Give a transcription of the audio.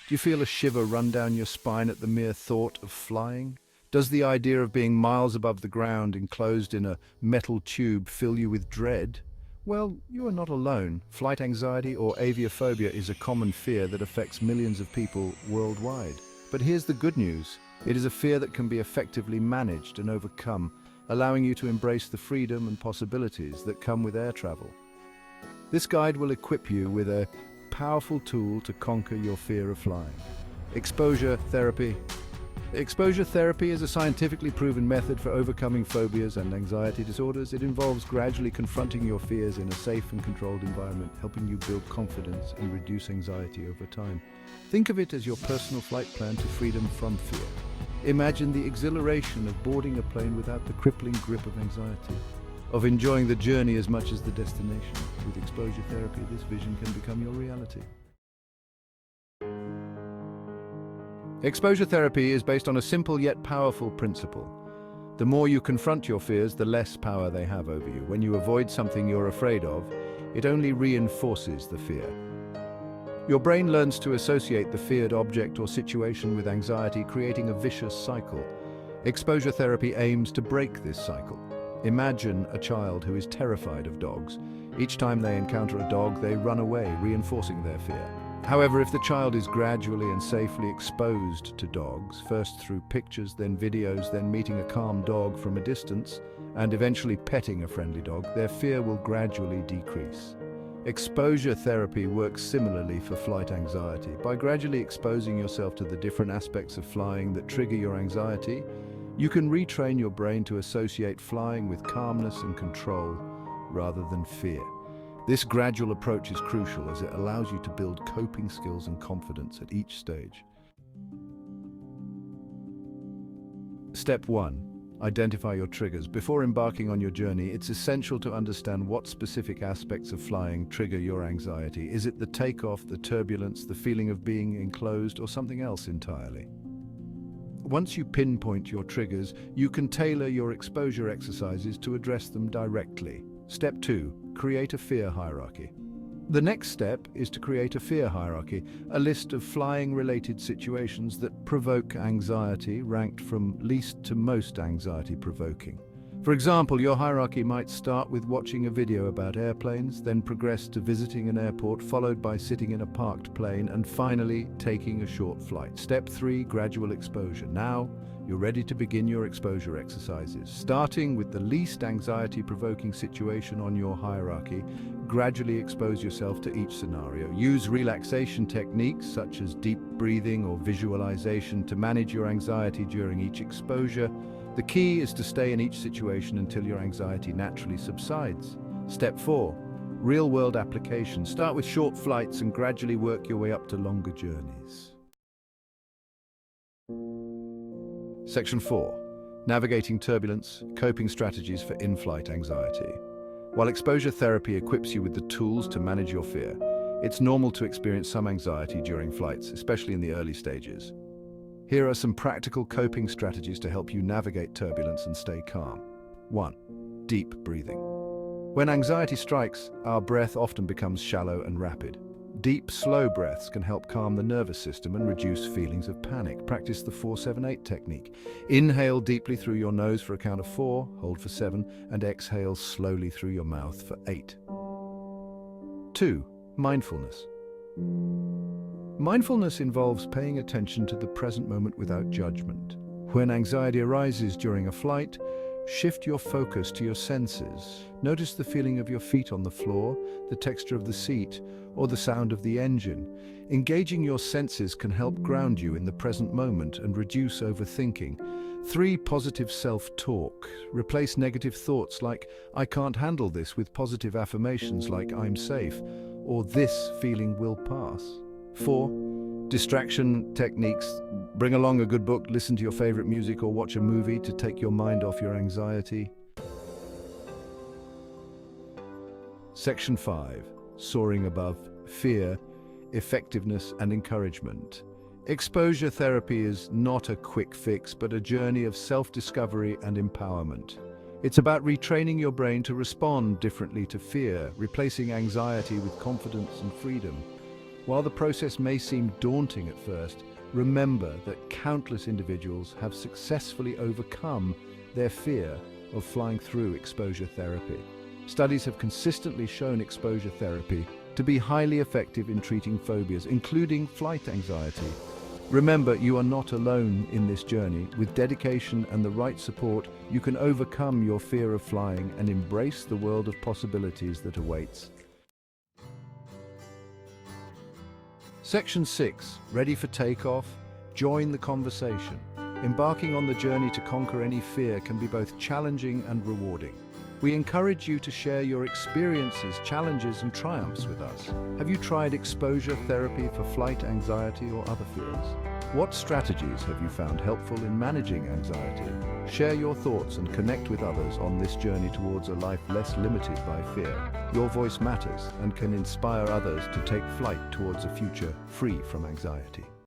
Do you feel a shiver run down your spine at the mere thought of flying? Does the idea of being miles above the ground, enclosed in a metal tube, fill you with dread? Well, you are not alone. Flight anxiety or aviophobia is a common fear that affects millions of people worldwide. But here's the good news. It is a fear that can be effectively managed and overcome, allowing you to embrace the freedom and possibilities that come with air travel. This guide will equip you with a powerful tool to conquer your fear of flying. Exposure therapy. Exposure therapy is a scientifically proven method for overcoming phobias and anxiety disorders. It involves gradually confronting your fears in a safe and controlled environment, helping you build confidence and reduce anxiety over time. Think of it as your personal flight plan to freedom from fear. Imagine the exhilaration of boarding a plane without the crippling grip of anxiety, of enjoying the journey as much as the destination. With exposure therapy, this vision can become your reality. Exposure therapy is based on a simple yet powerful principle. The more you confront your fears, the less power they have over you. When you avoid something you're afraid of, it only reinforces the fear. Your brain learns to associate the feared object or situation with anxiety, creating a vicious cycle. Exposure therapy aims to break this cycle. Imagine a child who is terrified of dogs. Each time they encounter a dog, they run away, reinforcing their fear. However, if the child is gradually and safely exposed to dogs, first through pictures, then videos, then meeting a calm dog from a distance, and eventually petting a friendly dog, their fear will gradually decrease. Exposure therapy works similarly for flight anxiety. By gradually exposing yourself to the different aspects of flying that trigger your anxiety, you can retrain your brain to associate flying with calmness and control rather than fear. This gradual approach is crucial as it allows you to build coping skills and confidence at each stage. Step 1. Identify your triggers. Before embarking on your journey, it's essential to understand what specific aspects of flying trigger your anxiety. Is it the takeoff, the turbulence, the feeling of being enclosed, or something else entirely? Once you pinpoint your triggers, you can tailor your exposure exercises to address them directly. Step 2. Create a fear hierarchy. The next step is to create a fear hierarchy, a list of flying-related situations that provoke anxiety, ranked from least to most anxiety-provoking. For example, your hierarchy might start with watching a video about airplanes, then progress to visiting an airport, followed by sitting in a parked plane, and finally taking a short flight. Step 3. Gradual exposure. Now, you're ready to begin your exposure exercises. Starting with the least anxiety-provoking situation on your hierarchy, gradually expose yourself to each scenario. Use relaxation techniques such as deep breathing or visualization to manage your anxiety during each exposure. The key is to stay in each situation until your anxiety naturally subsides. Step 4. Real-world application. Start with short flights and gradually work your way up to longer journeys. Section 4. Navigating turbulence, coping strategies for in-flight anxiety. While exposure therapy equips you with the tools to manage your fear, it's normal to experience some anxiety during flights, especially in the early stages. Here are some practical coping strategies to help you navigate turbulence and stay calm. 1. Deep breathing. When anxiety strikes, our breath often becomes shallow and rapid. Deep, slow breaths can help calm the nervous system and reduce feelings of panic. Practice the 4-7-8 technique. Inhale deeply through your nose for a count of 4, hold for 7, and exhale slowly through your mouth for 8. 2. Mindfulness. Mindfulness involves paying attention to the present moment without judgment. When anxiety arises during a flight, shift your focus to your senses. Notice the feeling of your feet on the floor, the texture of the seat, or the sound of the engine. Engaging your senses can help ground you in the present moment and reduce overthinking. 3. Positive self-talk. Replace negative thoughts like, "I can't handle this," with positive affirmations like, "I'm safe," or "This feeling will pass." 4. Distraction techniques. Bring along a good book, listen to your favorite music, or watch a movie to take your mind off your anxiety. Section 5. Soaring above fear, effectiveness, and encouragement. Exposure therapy is not a quick fix, but a journey of self-discovery and empowerment. It's about retraining your brain to respond differently to fear, replacing anxiety with confidence and freedom. While the process may seem daunting at first, remember that countless individuals have successfully overcome their fear of flying through exposure therapy. Studies have consistently shown exposure therapy to be highly effective in treating phobias, including flight anxiety. Remember, you are not alone in this journey. With dedication and the right support, you can overcome your fear of flying and embrace the world of possibilities that awaits. Section 6. Ready for takeoff? Join the conversation. Embarking on the journey to conquer any fear can be both challenging and rewarding. We encourage you to share your experiences, challenges, and triumphs with us. Have you tried exposure therapy for flight anxiety or other fears? What strategies have you found helpful in managing anxiety? Share your thoughts and connect with others on this journey towards a life less limited by fear. Your voice matters and can inspire others to take flight towards a future free from anxiety.